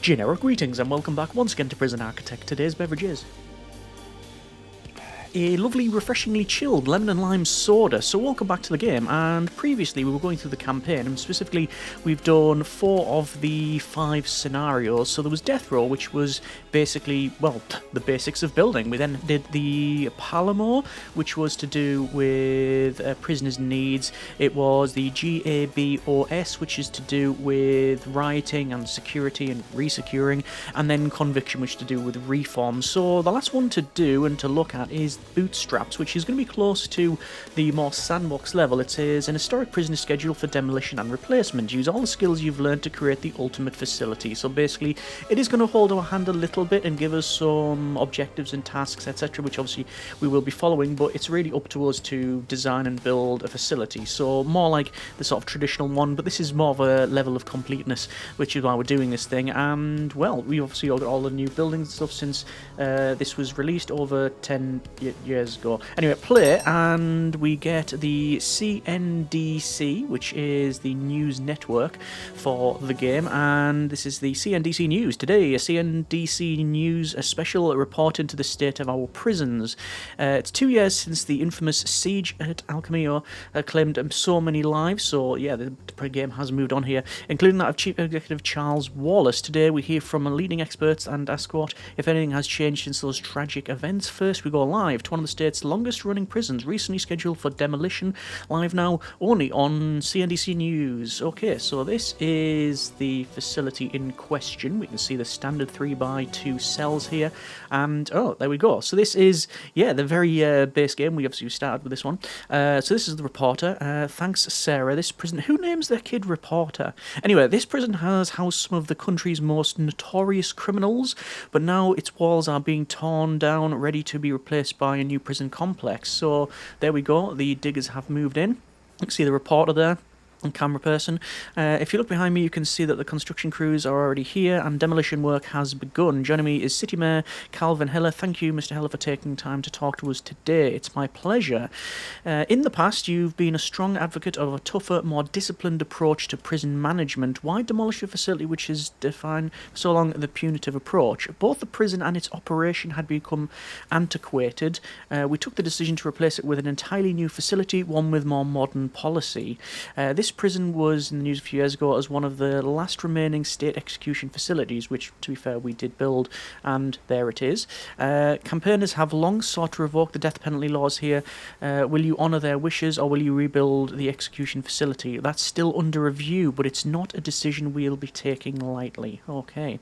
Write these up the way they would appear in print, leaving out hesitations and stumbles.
Generic greetings and welcome back once again to Prison Architect. Today's beverage is a lovely, refreshingly chilled lemon and lime soda. So welcome back to the game, and previously we were going through the campaign, and specifically we've done 4 of the 5 scenarios. So there was Death Row, which was basically, well, the basics of building. We then did the Palomar, which was to do with prisoners' needs. It was the GABOS, which is to do with rioting and security and resecuring, and then Conviction, which is to do with reform. So the last one to do and to look at is Bootstraps, which is going to be close to the more sandbox level. It says, an historic prisoner schedule for demolition and replacement. Use all the skills you've learned to create the ultimate facility. So basically, it is going to hold our hand a little bit and give us some objectives and tasks, etc., which obviously we will be following, but it's really up to us to design and build a facility. So more like the sort of traditional one, but this is more of a level of completeness, which is why we're doing this thing. And, well, we obviously got all the new buildings and stuff since this was released over 10 years ago. Anyway, play, and we get the CNDC, which is the news network for the game, and this is the CNDC News. Today, a CNDC News, a special report into the state of our prisons. It's 2 years since the infamous siege at Alchemio claimed so many lives, so yeah, the game has moved on here, including that of Chief Executive Charles Wallace. Today, we hear from leading experts and ask what, if anything, has changed since those tragic events. First, we go live to one of the state's longest-running prisons, recently scheduled for demolition, live now only on CNDC News. Okay, so this is the facility in question. We can see the standard 3x2 cells here, and oh, there we go. So this is, yeah, the very base game. We obviously started with this one. So this is the reporter. Thanks, Sarah. This prison, who names their kid reporter? Anyway, this prison has housed some of the country's most notorious criminals, but now its walls are being torn down, ready to be replaced by a new prison complex. So there we go, the diggers have moved in. You can see the reporter there and camera person. If you look behind me, you can see that the construction crews are already here and demolition work has begun. Joining me is City Mayor Calvin Heller. Thank you, Mr. Heller, for taking time to talk to us today. It's my pleasure. In the past, you've been a strong advocate of a tougher, more disciplined approach to prison management. Why demolish a facility which has defined for so long the punitive approach? Both the prison and its operation had become antiquated. We took the decision to replace it with an entirely new facility, one with more modern policy. This prison was in the news a few years ago as one of the last remaining state execution facilities, which, to be fair, we did build, and there it is. Campaigners have long sought to revoke the death penalty laws here. Will you honour their wishes, or will you rebuild the execution facility? That's still under review, but it's not a decision we'll be taking lightly. Okay.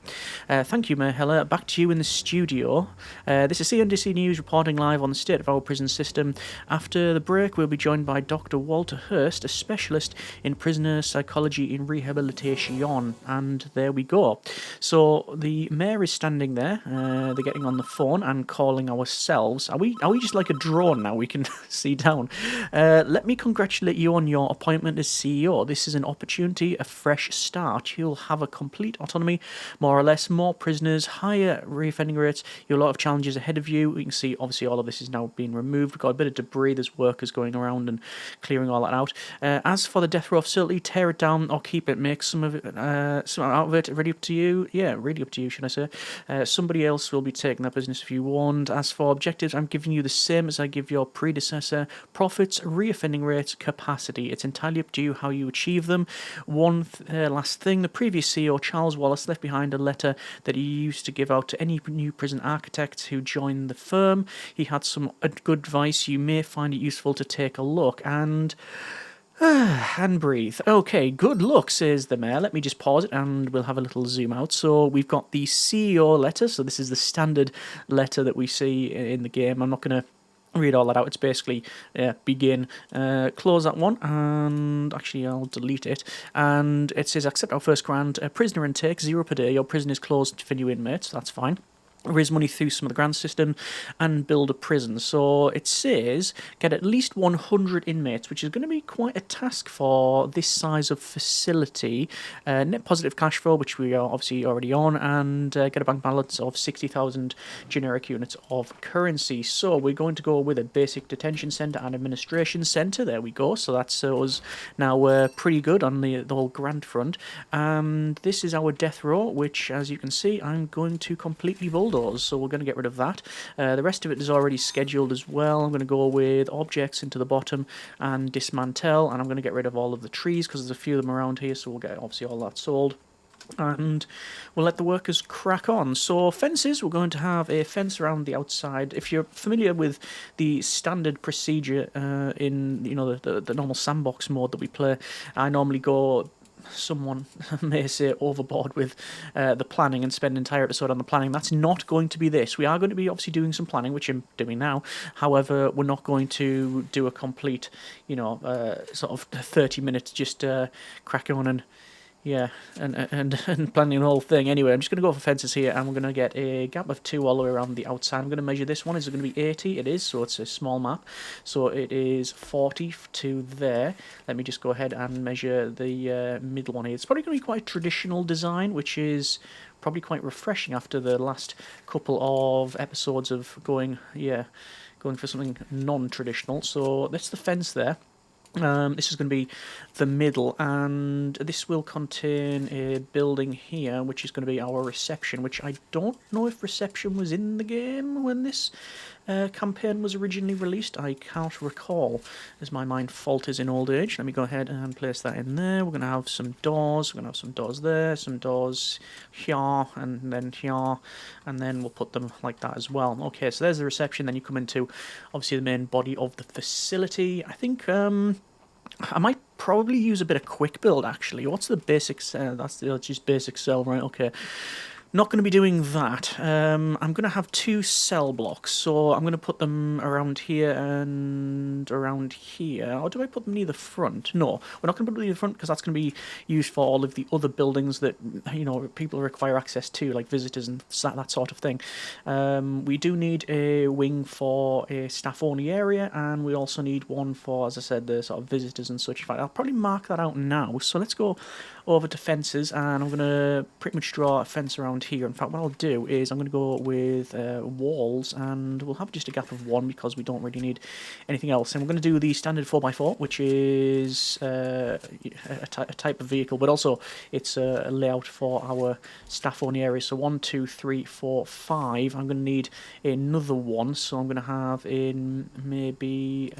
Thank you, Mayor Heller. Back to you in the studio. This is CNDC News reporting live on the state of our prison system. After the break, we'll be joined by Dr. Walter Hurst, a specialist in prisoner psychology in rehabilitation, and there we go. So the mayor is standing there. They're getting on the phone and calling ourselves. Are we just like a drone now? We can see down. Let me congratulate you on your appointment as CEO. This is an opportunity, a fresh start. You'll have a complete autonomy, more or less, more prisoners, higher reoffending rates. You have a lot of challenges ahead of you. You can see, obviously, all of this is now being removed. We've got a bit of debris. There's workers going around and clearing all that out. As for the death row facility, tear it down or keep it. Make some of it, some out of it. Really up to you. Yeah, really up to you, should I say. Somebody else will be taking that business if you want. As for objectives, I'm giving you the same as I give your predecessor. Profits, reoffending rates, capacity. It's entirely up to you how you achieve them. One last thing, the previous CEO, Charles Wallace, left behind a letter that he used to give out to any new prison architects who joined the firm. He had some good advice. You may find it useful to take a look and breathe. Okay, good luck, says the mayor. Let me just pause it and we'll have a little zoom out. So we've got the CEO letter. So this is the standard letter that we see in the game. I'm not going to read all that out. It's basically begin, close that one, and actually I'll delete it. And it says accept our first grant, prisoner intake 0 per day. Your prison is closed for new inmates. That's fine. raise money through some of the grant system, and build a prison. So it says get at least 100 inmates, which is going to be quite a task for this size of facility. Net positive cash flow, which we are obviously already on, and get a bank balance of 60,000 generic units of currency. So we're going to go with a basic detention centre and administration centre. There we go. So that's us now pretty good on the whole grant front. And this is our death row, which, as you can see, I'm going to completely bulldoze. So we're going to get rid of that. The rest of it is already scheduled as well. I'm going to go with objects into the bottom and dismantle, and I'm going to get rid of all of the trees because there's a few of them around here, so we'll get obviously all that sold. And we'll let the workers crack on. So fences, we're going to have a fence around the outside. If you're familiar with the standard procedure in the normal sandbox mode that we play, I normally go, someone may say, overboard with the planning and spend an entire episode on the planning. That's not going to be this. We are going to be obviously doing some planning, which I'm doing now. However, we're not going to do a complete, sort of 30 minutes just cracking on and planning the whole thing. Anyway, I'm just going to go for fences here, and we're going to get a gap of 2 all the way around the outside. I'm going to measure this one. Is it going to be 80? It is, so it's a small map. So it is 40 to there. Let me just go ahead and measure the middle one here. It's probably going to be quite a traditional design, which is probably quite refreshing after the last couple of episodes of going for something non-traditional. So that's the fence there. This is going to be the middle, and this will contain a building here, which is going to be our reception, which I don't know if reception was in the game when this campaign was originally released. I can't recall, as my mind falters in old age. Let me go ahead and place that in there. We're going to have some doors. We're going to have some doors there, some doors here, and then we'll put them like that as well. Okay, so there's the reception. Then you come into, obviously, the main body of the facility. I think I might probably use a bit of quick build, actually. What's the basic cell? That's just basic cell, right? Okay. Not going to be doing that. I'm going to have 2 cell blocks, so I'm going to put them around here and around here. Or do I put them near the front? No, we're not going to put them near the front because that's going to be used for all of the other buildings that people require access to, like visitors and that sort of thing. We do need a wing for a staff-only area, and we also need one for, as I said, the sort of visitors and such. In fact, I'll probably mark that out now. So let's go over to fences, and I'm going to pretty much draw a fence around here. In fact, what I'll do is I'm going to go with walls, and we'll have just a gap of 1 because we don't really need anything else. And we're going to do the standard 4x4, which is a type of vehicle, but also it's a layout for our staff-only area. So 1, 2, 3, 4, 5. I'm going to need another one, so I'm going to have in maybe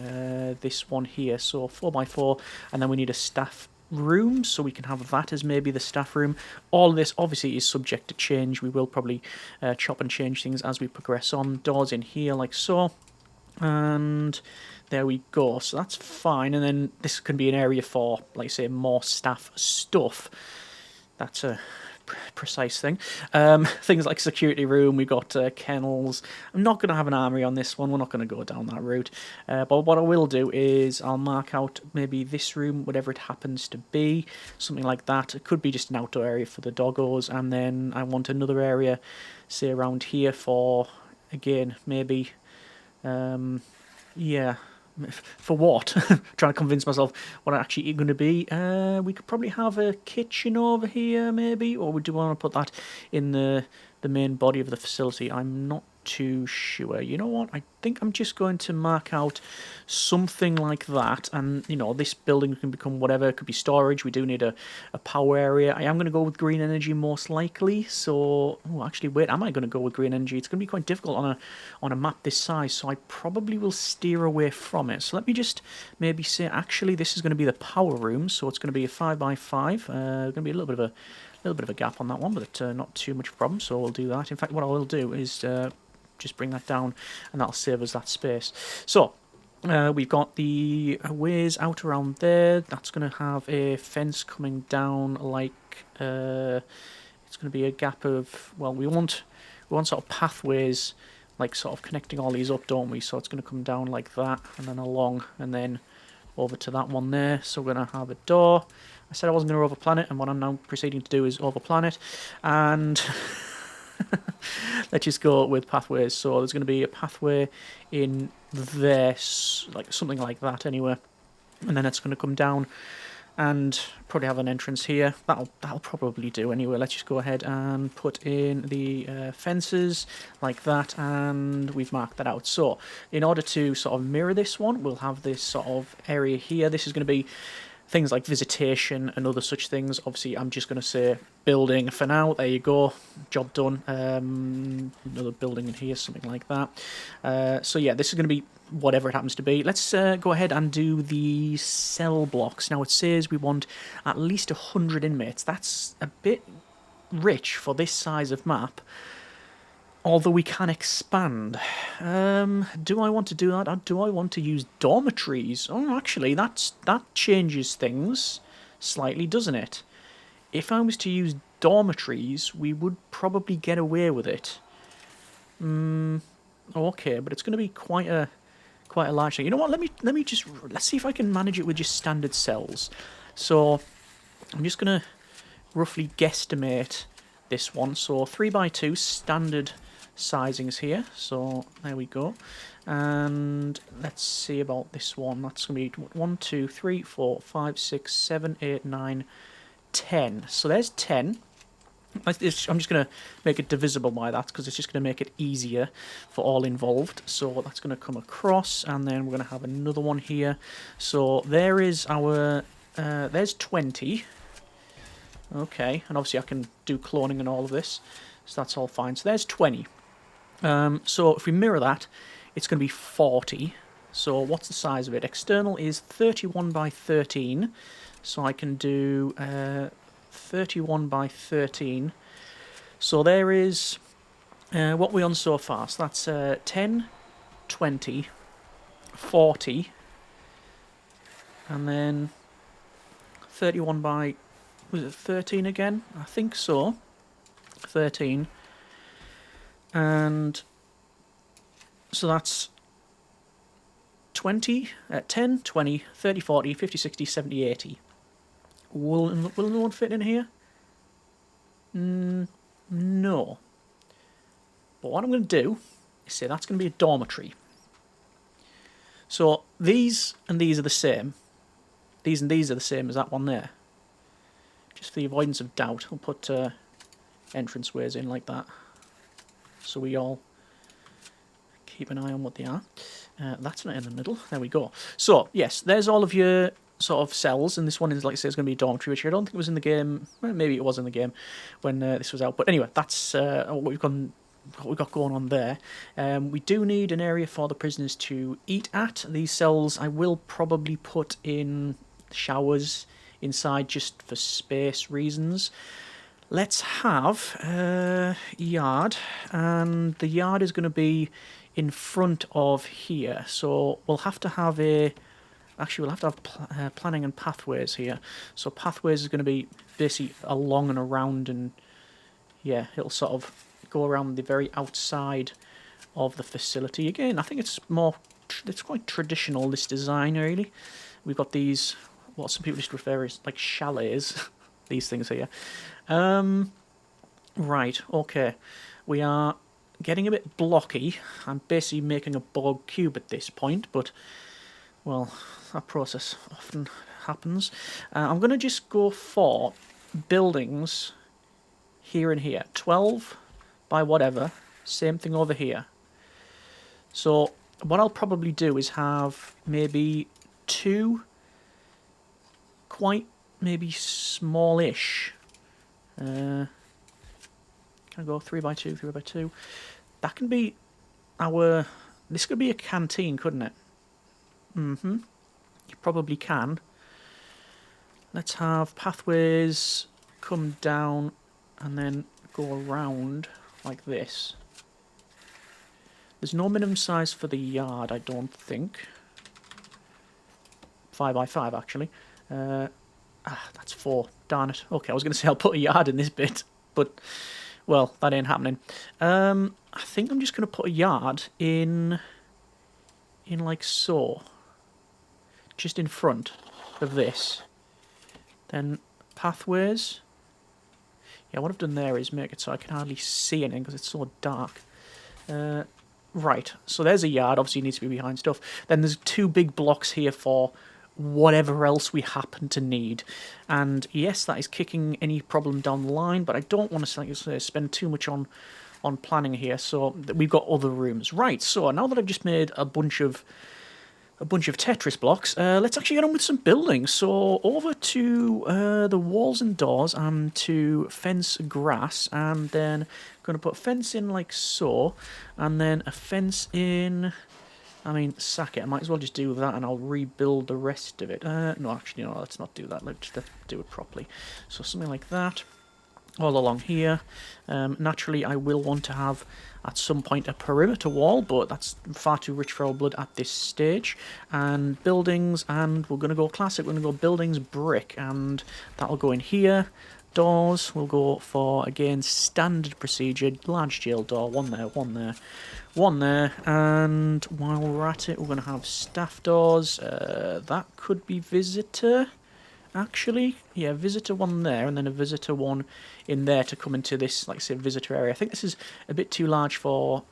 this one here. So 4x4, and then we need a staff room, so we can have that as maybe the staff room. All of this obviously is subject to change. We will probably chop and change things as we progress on. Doors in here like so, and there we go. So that's fine, and then this can be an area for, like I say, more staff stuff. That's a precise thing. Things like security room, we've got kennels. I'm not going to have an armory on this one. We're not going to go down that route. But what I will do is I'll mark out maybe this room, whatever it happens to be, something like that. It could be just an outdoor area for the doggos, and then I want another area, say around here for, again, maybe, for what? Trying to convince myself what I'm actually going to be. We could probably have a kitchen over here, maybe, or we do want to put that in the main body of the facility. I'm not too sure. You know what? I think I'm just going to mark out something like that, and this building can become whatever. It could be storage. We do need a power area. I am going to go with green energy most likely. So, actually, wait, am I going to go with green energy? It's going to be quite difficult on a map this size, so I probably will steer away from it. So let me just maybe say, actually, this is going to be the power room, so it's going to be a 5x5. Going to be a little bit of a gap on that one, but not too much of a problem, so we'll do that. In fact, what I will do is just bring that down, and that'll save us that space. So we've got the ways out around there. That's going to have a fence coming down, like it's going to be a gap of, well, we want sort of pathways, like sort of connecting all these up, don't we? So it's going to come down like that, and then along, and then over to that one there. So we're going to have a door. I said I wasn't going to overplan it, and what I'm now proceeding to do is overplan it, and Let's just go with pathways. So there's going to be a pathway in there, like something like that anyway. And then it's going to come down and probably have an entrance here. That'll probably do anyway. Let's just go ahead and put in the fences like that, and we've marked that out. So in order to sort of mirror this one, we'll have this sort of area here. This is going to be things like visitation and other such things. Obviously, I'm just going to say building for now. There you go. Job done. Another building in here, something like that. So yeah, this is going to be whatever it happens to be. Let's go ahead and do the cell blocks. Now, it says we want at least 100 inmates. That's a bit rich for this size of map. Although we can expand. Do I want to do that? Or do I want to use dormitories? Oh, actually, that changes things slightly, doesn't it? If I was to use dormitories, we would probably get away with it. Okay, but it's going to be quite a large thing. You know what? Let's see if I can manage it with just standard cells. So I'm just going to roughly guesstimate this one. So 3x2 standard sizings here. So there we go. And let's see about this one. That's going to be 1, 2, 3, 4, 5, 6, 7, 8, 9, 10. So there's 10. I'm just going to make it divisible by that because it's just going to make it easier for all involved. So that's going to come across, and then we're going to have another one here. So there is our, there's 20. Okay, and obviously I can do cloning and all of this, so that's all fine. So there's 20. So if we mirror that, it's going to be 40. So what's the size of it? External is 31 by 13. So I can do 31 by 13. So there is what we on so far. So that's 10, 20, 40, and then 31 by, was it 13 again? I think so. 13. And so that's 20, 10, 20, 30, 40, 50, 60, 70, 80. Will no one fit in here? No. But what I'm going to do is say that's going to be a dormitory. So these and these are the same. These and these are the same as that one there. Just for the avoidance of doubt, I'll put entranceways in like that. So we all keep an eye on what they are. That's not in the middle. There we go. So, yes, there's all of your sort of cells, and this one is, like I say, is going to be a dormitory, which I don't think was in the game. Well, maybe it was in the game when this was out. But anyway, that's what we've got going on there. We do need an area for the prisoners to eat at. These cells I will probably put in showers inside just for space reasons. Let's have a yard, and the yard is going to be in front of here. So we'll have to have planning and pathways here. So pathways is going to be basically along and around, and yeah, it'll sort of go around the very outside of the facility. Again, I think it's quite traditional, this design, really. We've got these, what some people just refer as like chalets, these things here. Right, okay. We are getting a bit blocky. I'm basically making a bog cube at this point, but, well, that process often happens. I'm going to just go for buildings here and here. 12 by whatever. Same thing over here. So what I'll probably do is have maybe 2 quite maybe smallish. Can I go 3x2, 3x2? That can be our... This could be a canteen, couldn't it? Mm-hmm. You probably can. Let's have pathways come down and then go around like this. There's no minimum size for the yard, I don't think. 5x5, actually. That's 4. Darn it. Okay, I was going to say I'll put a yard in this bit, but, well, that ain't happening. I think I'm just going to put a yard in like so. Just in front of this. Then pathways. Yeah, what I've done there is make it so I can hardly see anything because it's so dark. Right, so there's a yard. Obviously, it needs to be behind stuff. Then there's 2 big blocks here for whatever else we happen to need. And yes, that is kicking any problem down the line, but I don't want to, like I say, spend too much on planning here. So we've got other rooms. Right, so now that I've just made a bunch of Tetris blocks, let's actually get on with some buildings. So over to the walls and doors and to fence grass, and then going to put a fence in like so, and then a fence in. I mean, sack it. I might as well just do that, and I'll rebuild the rest of it. No, actually, no, let's not do that. Let's do it properly. So something like that, all along here. Naturally, I will want to have, at some point, a perimeter wall, but that's far too rich for our blood at this stage. And buildings, and we're going to go classic. We're going to go buildings, brick, and that'll go in here. Doors, we'll go for, again, standard procedure, large jail door, one there, one there, one there, and while we're at it, we're going to have staff doors. That could be visitor, actually. Yeah, visitor one there, and then a visitor one in there to come into this, like I said, visitor area. I think this is a bit too large for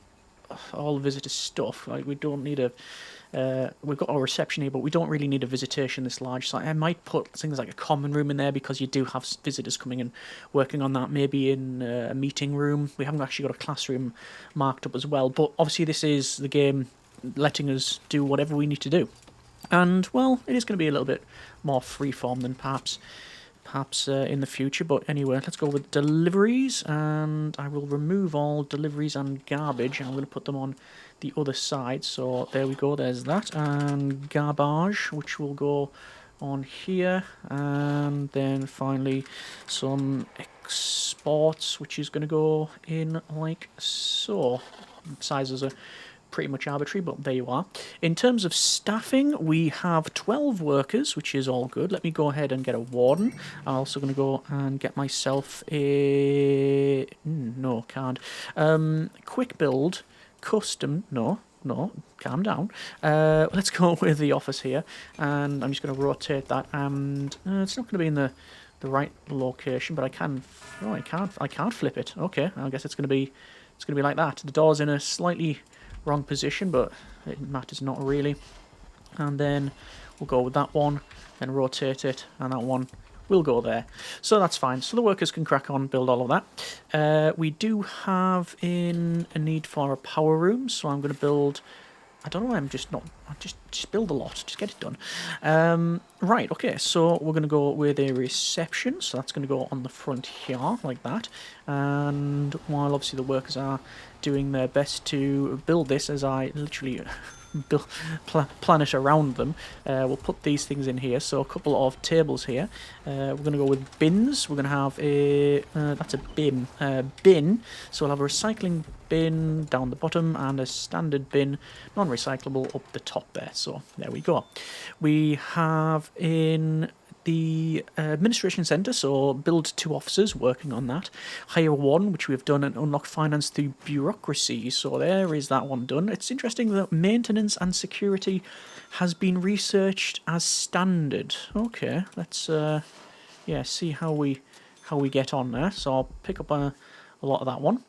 all the visitor stuff. Like, we don't need a... we've got our reception here, but we don't really need a visitation this large. So I might put things like a common room in there because you do have visitors coming and working on that. Maybe in a meeting room. We haven't actually got a classroom marked up as well. But obviously this is the game letting us do whatever we need to do. And, well, it is going to be a little bit more freeform than perhaps in the future. But anyway, let's go with deliveries, and I will remove all deliveries and garbage, and I'm going to put them on the other side. So there we go, there's that, and garbage, which will go on here, and then finally some exports, which is going to go in like so. Sizes are pretty much arbitrary, but there you are. In terms of staffing, we have 12 workers, which is all good. Let me go ahead and get a warden. I'm also going to go and get myself a... no, can't. Quick build, custom... No, calm down. Let's go with the office here, and I'm just going to rotate that, and it's not going to be in the right location, but I can... Oh, I can't flip it. Okay, I guess it's going to be like that. The door's in a slightly wrong position, but it matters not really. And then we'll go with that one, then rotate it, and that one will go there. So that's fine. So the workers can crack on, build all of that. We do have in a need for a power room, so I'm going to build... I don't know why I'm just not... Just build a lot. Just get it done. Right, okay, so we're going to go with a reception. So that's going to go on the front here, like that. And while obviously the workers are doing their best to build this, as I literally plan it around them, we'll put these things in here. So a couple of tables here. We're going to go with bins. We're going to have a... that's a bin. So we'll have a recycling bin down the bottom and a standard bin, non-recyclable, up the top there. So there we go. We have in the administration centre, so build 2 officers, working on that. Hire 1, which we've done, and unlock finance through bureaucracy. So there is that one done. It's interesting that maintenance and security has been researched as standard. Okay, let's see how we get on there. So I'll pick up a lot of that one.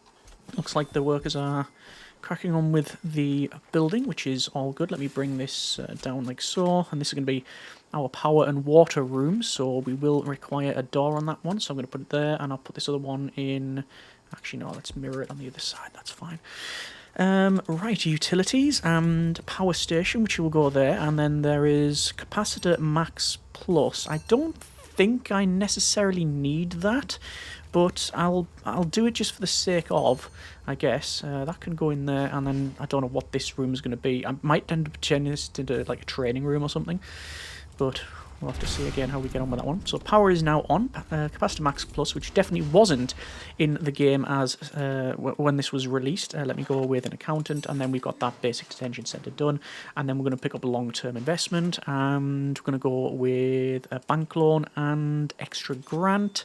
Looks like the workers are cracking on with the building, which is all good. Let me bring this down like so, and this is going to be our power and water room, so we will require a door on that one, so I'm going to put it there, and I'll put this other one in... Actually, no, let's mirror it on the other side, that's fine. Right, utilities and power station, which will go there, and then there is capacitor max plus. I don't think I necessarily need that, but I'll do it just for the sake of, I guess. That can go in there, and then I don't know what this room is going to be. I might end up turning this into like a training room or something, but we'll have to see again how we get on with that one. So power is now on, capacitor max plus, which definitely wasn't in the game as when this was released. Let me go with an accountant, and then we've got that basic detention centre done, and then we're going to pick up a long-term investment, and we're going to go with a bank loan and extra grant,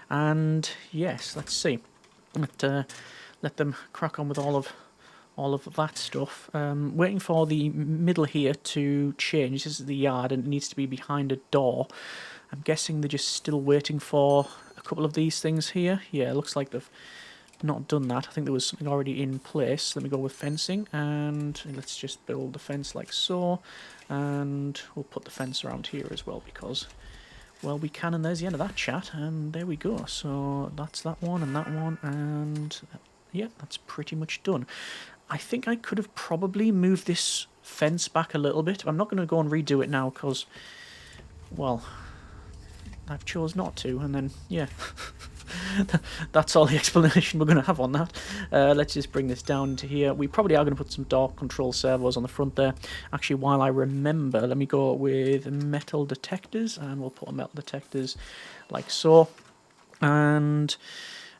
and yes, let's see. Let them crack on with all of that stuff. Waiting for the middle here to change. This is the yard, and it needs to be behind a door. I'm guessing they're just still waiting for a couple of these things here. Yeah, it looks like they've not done that. I think there was something already in place. Let me go with fencing, and let's just build the fence like so, and we'll put the fence around here as well because, well, we can. And there's the end of that chat, and there we go. So that's that one, and yeah, that's pretty much done. I think I could have probably moved this fence back a little bit. I'm not going to go and redo it now because, well, I've chose not to, and then, yeah. That's all the explanation we're going to have on that. Let's just bring this down to here. We probably are going to put some door control servos on the front there. Actually, while I remember, let me go with metal detectors, and we'll put metal detectors like so. And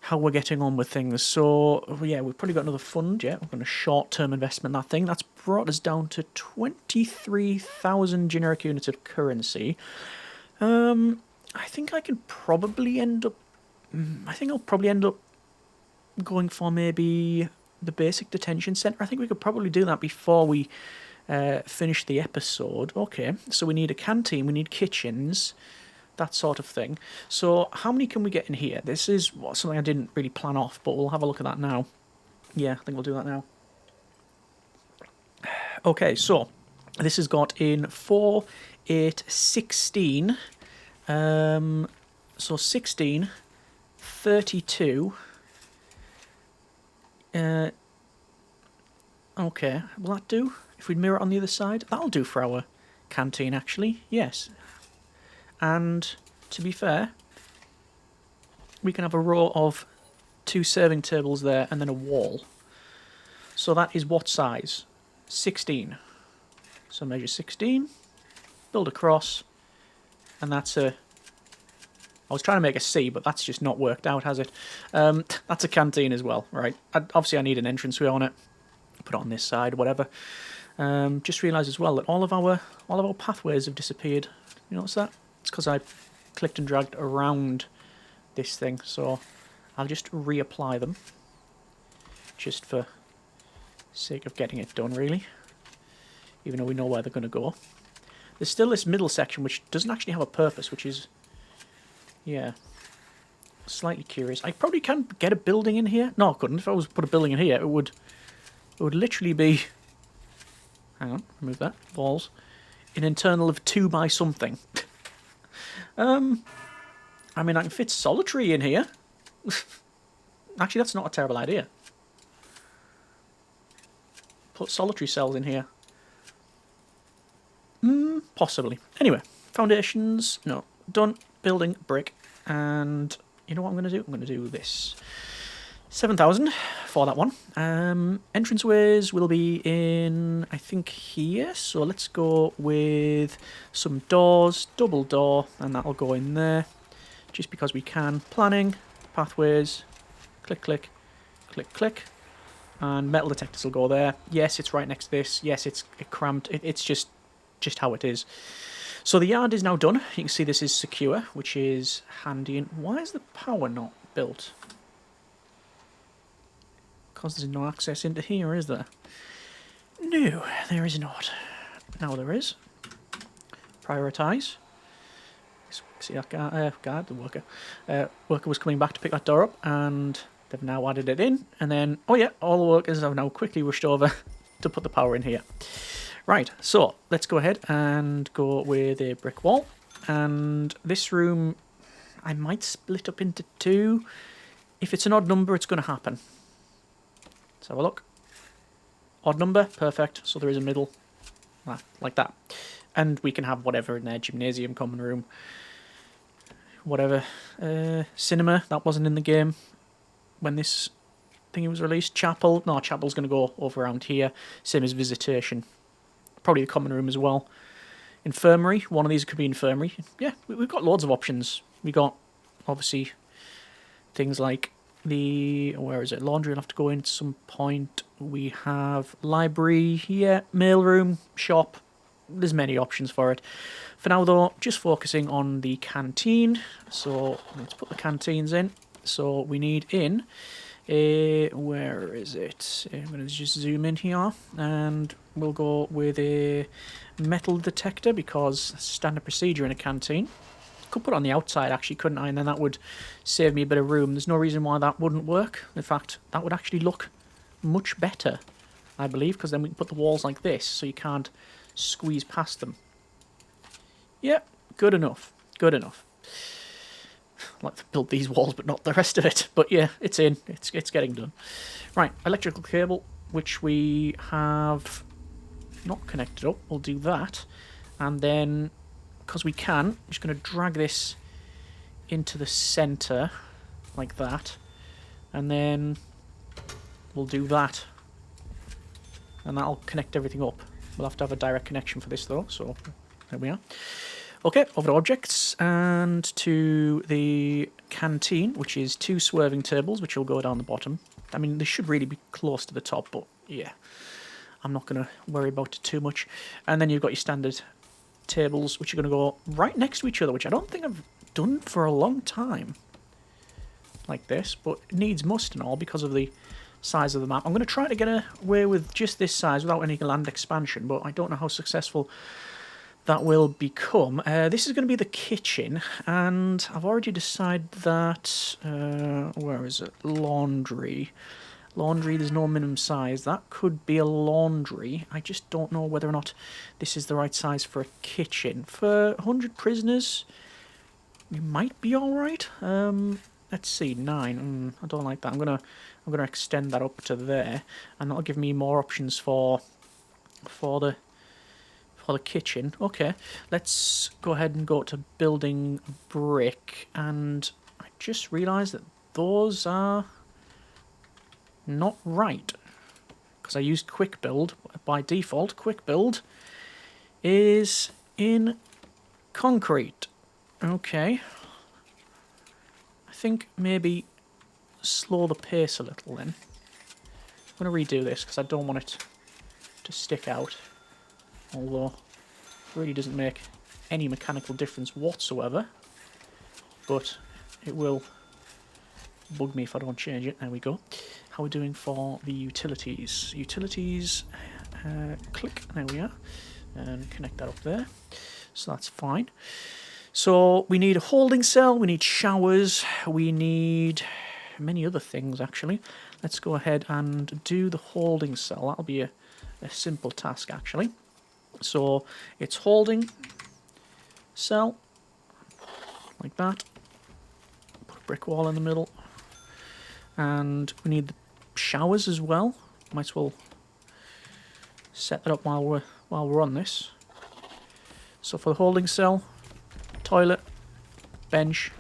how we're getting on with things. So, yeah, we've probably got another fund, yeah. We're going to short-term investment that thing. That's brought us down to 23,000 generic units of currency. I think I can probably end up... I think I'll probably end up going for maybe the basic detention centre. I think we could probably do that before we finish the episode. Okay, so we need a canteen, we need kitchens, that sort of thing. So how many can we get in here? This is something I didn't really plan off, but we'll have a look at that now. Yeah, I think we'll do that now. Okay, so this has got in 4, 8, 16. So 16... 32. Okay, will that do? If we mirror it on the other side? That'll do for our canteen, actually. Yes. And, to be fair, we can have a row of 2 serving tables there and then a wall. So that is what size? 16. So measure 16, build across, and that's a... I was trying to make a C, but that's just not worked out, has it? That's a canteen as well, right? Obviously, I need an entranceway on it. Put it on this side, whatever. Just realised as well that all of our pathways have disappeared. You notice that? It's because I clicked and dragged around this thing, so I'll just reapply them, just for sake of getting it done, really. Even though we know where they're going to go. There's still this middle section which doesn't actually have a purpose, which is... yeah, slightly curious. I probably can get a building in here. No, I couldn't. If I was to put a building in here, it would literally be... hang on, remove that. Walls. An internal of 2 by something. I mean, I can fit solitary in here. Actually, that's not a terrible idea. Put solitary cells in here. Possibly. Anyway, foundations, no. Done. Building, brick, and you know what I'm going to do? I'm going to do this. 7,000 for that one. Entranceways will be in, I think, here. So let's go with some doors, double door, and that'll go in there. Just because we can. Planning, pathways, click, click, click, click. And metal detectors will go there. Yes, it's right next to this. Yes, it's cramped. It's just how it is. So the yard is now done. You can see this is secure, which is handy. And why is the power not built? Because there's no access into here, is there? No, there is not. Now there is. Prioritise. See that guard, the worker. Worker was coming back to pick that door up, and they've now added it in. And then, oh yeah, all the workers have now quickly rushed over to put the power in here. Right, so let's go ahead and go with a brick wall. And this room, I might split up into 2. If it's an odd number, it's going to happen. Let's have a look. Odd number, perfect. So there is a middle, like that. And we can have whatever in there, gymnasium, common room, whatever. Cinema, that wasn't in the game when this thingy was released. Chapel, no, chapel's going to go over around here. Same as visitation. Probably the common room as well. Infirmary, one of these could be infirmary. Yeah, we've got loads of options. We got, obviously, things like the, where is it? Laundry will have to go in at some point. We have library, yeah, mailroom, shop. There's many options for it. For now, though, just focusing on the canteen. So let's put the canteens in. So we need in where is it? I'm going to just zoom in here, and we'll go with a metal detector because standard procedure in a canteen. could put it on the outside, actually, couldn't I? And then that would save me a bit of room. There's no reason why that wouldn't work. In fact, that would actually look much better, I believe, because then we can put the walls like this, so you can't squeeze past them. Yeah, good enough. Good enough. I'd like to build these walls, but not the rest of it. But yeah, it's in. It's getting done. Right, electrical cable, which we have not connected up. We'll do that. And then, because we can, I'm just going to drag this into the centre, like that. And then we'll do that. And that'll connect everything up. We'll have to have a direct connection for this, though, so there we are. Okay, over to objects, and to the canteen, which is 2 swerving tables, which will go down the bottom. I mean, they should really be close to the top, but yeah, I'm not going to worry about it too much. And then you've got your standard tables, which are going to go right next to each other, which I don't think I've done for a long time. Like this, but it needs must and all because of the size of the map. I'm going to try to get away with just this size without any land expansion, but I don't know how successful that will become. This is going to be the kitchen, and I've already decided that, where is it? Laundry. Laundry, there's no minimum size. That could be a laundry. I just don't know whether or not this is the right size for a kitchen. For 100 prisoners, we might be alright. Let's see, 9. I don't like that. I'm gonna extend that up to there, and that'll give me more options for the kitchen. Okay, let's go ahead and go to building brick, and I just realised that those are not right because I used quick build. By default, quick build is in concrete. Okay, I think maybe slow the pace a little then. I'm going to redo this because I don't want it to stick out. Although it really doesn't make any mechanical difference whatsoever. But it will bug me if I don't change it. There we go. How are we doing for the utilities? Utilities, click, there we are. And connect that up there. So that's fine. So we need a holding cell, we need showers, we need many other things actually. Let's go ahead and do the holding cell. That'll be a simple task actually. So it's holding cell, like that. Put a brick wall in the middle. And we need the showers as well. Might as well set that up while we're on this. So for the holding cell, toilet, bench,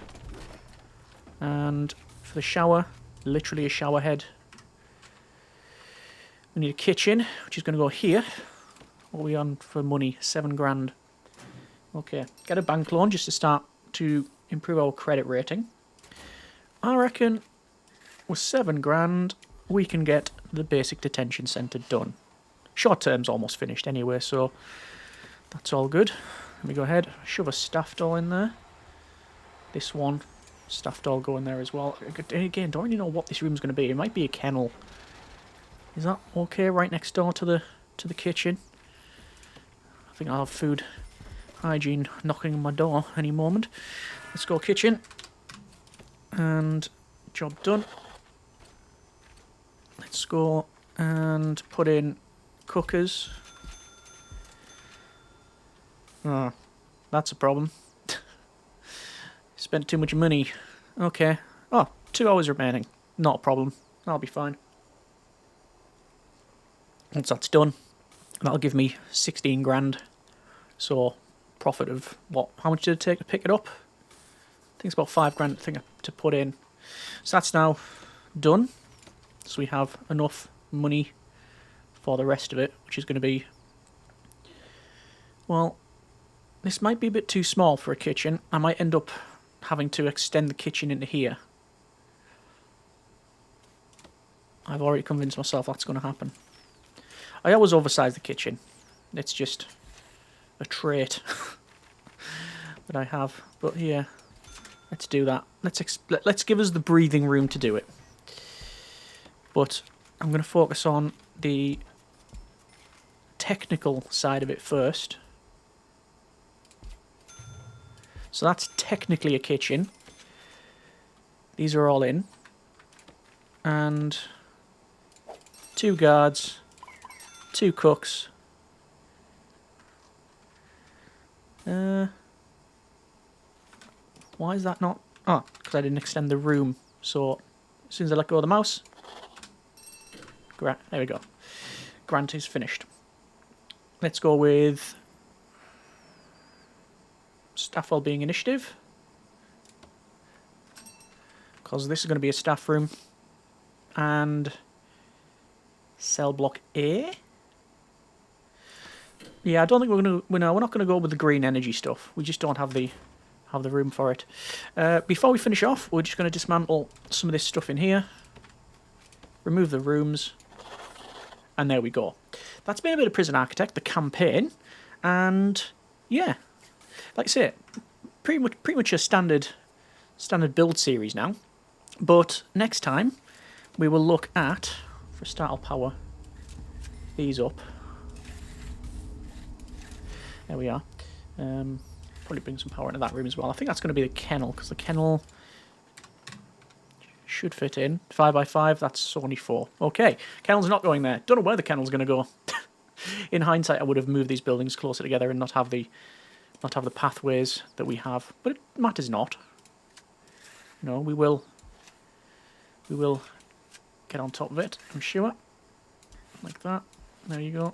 and for the shower, literally a shower head. We need a kitchen, which is going to go here. What are we on for money? 7 grand. Okay, get a bank loan just to start to improve our credit rating. I reckon with 7 grand, we can get the basic detention centre done. Short term's almost finished anyway, so that's all good. Let me go ahead, shove a staff doll in there. This one, staff doll go in there as well. Again, don't really know what this room's going to be. It might be a kennel. Is that okay right next door to the kitchen? I think I'll have food hygiene knocking on my door any moment. Let's go kitchen. And job done. Let's go and put in cookers. Oh, that's a problem. Spent too much money. Okay. Oh, 2 hours remaining. Not a problem. That'll be fine. Once that's done, that'll give me 16 grand. So, profit of what? How much did it take to pick it up? I think it's about 5 grand to put in. So that's now done. So we have enough money for the rest of it, which is going to be, well, this might be a bit too small for a kitchen. I might end up having to extend the kitchen into here. I've already convinced myself that's going to happen. I always oversize the kitchen. It's just a trait that I have. But yeah, let's do that. Let's give us the breathing room to do it. But I'm going to focus on the technical side of it first. So that's technically a kitchen. These are all in. And 2 guards, 2 cooks. Why is that not... Oh, because I didn't extend the room. So, as soon as I let go of the mouse... There we go. Grant is finished. Let's go with... Staff Wellbeing Initiative. Because this is going to be a staff room. And... Cell block A. Yeah, I don't think we're going to... No, we're not going to go with the green energy stuff. We just don't have the room for it. Before we finish off, we're just going to dismantle some of this stuff in here. Remove the rooms. And there we go. That's been a bit of Prison Architect, the campaign. And, yeah. Like I say, pretty much a standard build series now. But next time, we will look at... For a start, I'll power these up. There we are. Probably bring some power into that room as well. I think that's going to be the kennel, because the kennel should fit in. 5x5, that's only 4. Okay, kennel's not going there. Don't know where the kennel's going to go. In hindsight, I would have moved these buildings closer together and not have the pathways that we have. But it matters not. No, we will get on top of it, I'm sure. Like that. There you go.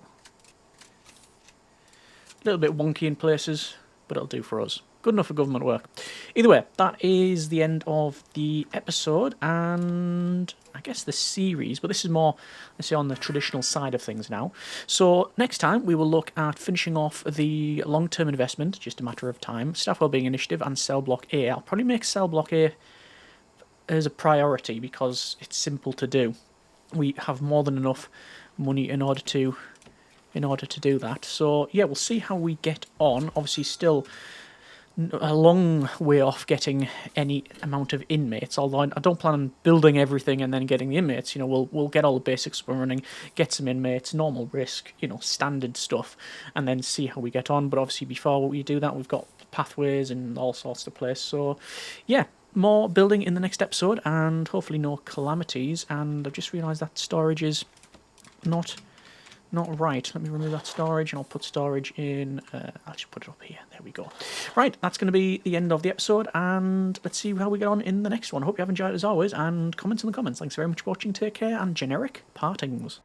A little bit wonky in places, but it'll do for us. Good enough for government work. Either way, that is the end of the episode and I guess the series, but this is more, let's say, on the traditional side of things now. So next time we will look at finishing off the long-term investment, just a matter of time, Staff Wellbeing Initiative and Cell Block A. I'll probably make Cell Block A as a priority because it's simple to do. We have more than enough money in order to do that. So yeah, we'll see how we get on. Obviously still a long way off getting any amount of inmates, although I don't plan on building everything and then getting the inmates. You know, we'll get all the basics up and running, get some inmates, normal risk, you know, standard stuff, and then see how we get on. But obviously before we do that, we've got pathways and all sorts to place. So yeah, more building in the next episode and hopefully no calamities. And I've just realised that storage is not right. Let me remove that storage and I'll put storage in. I'll just put it up here. There we go. Right, that's going to be the end of the episode and let's see how we get on in the next one. Hope you have enjoyed it as always and comments in the comments. Thanks very much for watching. Take care and generic partings.